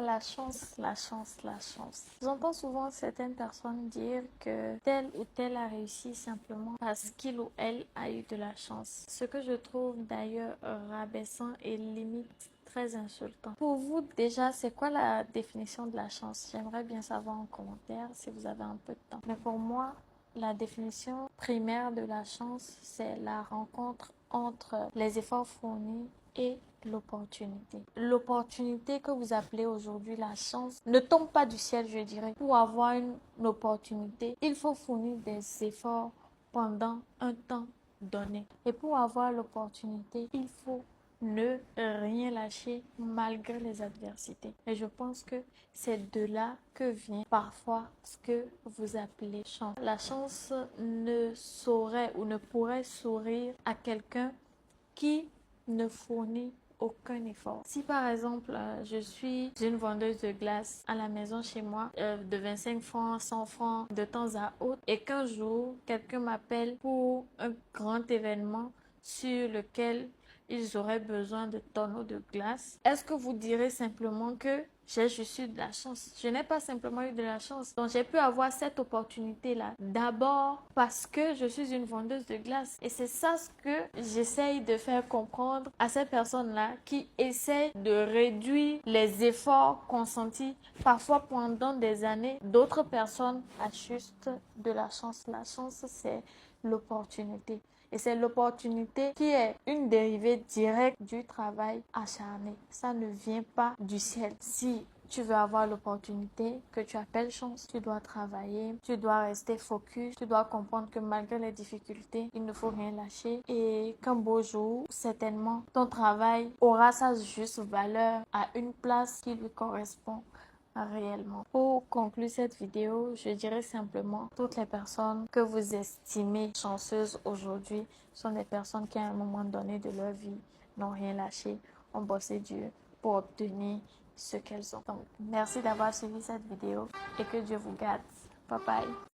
La chance, la chance, la chance. J'entends souvent certaines personnes dire que tel ou tel a réussi simplement parce qu'il ou elle a eu de la chance. Ce que je trouve d'ailleurs rabaissant et limite très insultant. Pour vous, déjà, c'est quoi la définition de la chance? J'aimerais bien savoir en commentaire si vous avez un peu de temps. Mais pour moi, la définition primaire de la chance, c'est la rencontre entre les efforts fournis et l'opportunité. L'opportunité que vous appelez aujourd'hui la chance ne tombe pas du ciel, je dirais. Pour avoir une opportunité, il faut fournir des efforts pendant un temps donné. Et pour avoir l'opportunité, il faut ne rien lâcher malgré les adversités. Et je pense que c'est de là que vient parfois ce que vous appelez chance. La chance ne saurait ou ne pourrait sourire à quelqu'un qui ne fournit aucun effort. Si par exemple, je suis une vendeuse de glace à la maison chez moi, de 25 francs, 100 francs de temps à autre, et qu'un jour, quelqu'un m'appelle pour un grand événement sur lequel ils auraient besoin de tonneaux de glace, est-ce que vous direz simplement que j'ai juste eu de la chance? Je n'ai pas simplement eu de la chance. Donc, j'ai pu avoir cette opportunité-là. D'abord, parce que je suis une vendeuse de glace. Et c'est ça ce que j'essaye de faire comprendre à ces personnes-là qui essaient de réduire les efforts consentis parfois pendant des années. D'autres personnes ont juste de la chance. La chance, c'est l'opportunité. Et c'est l'opportunité qui est une dérivée directe du travail acharné. Ça ne vient pas du ciel. Si tu veux avoir l'opportunité que tu appelles chance, tu dois travailler, tu dois rester focus, tu dois comprendre que malgré les difficultés, il ne faut rien lâcher et qu'un beau jour, certainement, ton travail aura sa juste valeur à une place qui lui correspond réellement. Pour conclure cette vidéo, je dirais simplement toutes les personnes que vous estimez chanceuses aujourd'hui sont des personnes qui à un moment donné de leur vie n'ont rien lâché, ont bossé dur pour obtenir ce qu'elles ont. Donc, merci d'avoir suivi cette vidéo et que Dieu vous garde. Bye bye.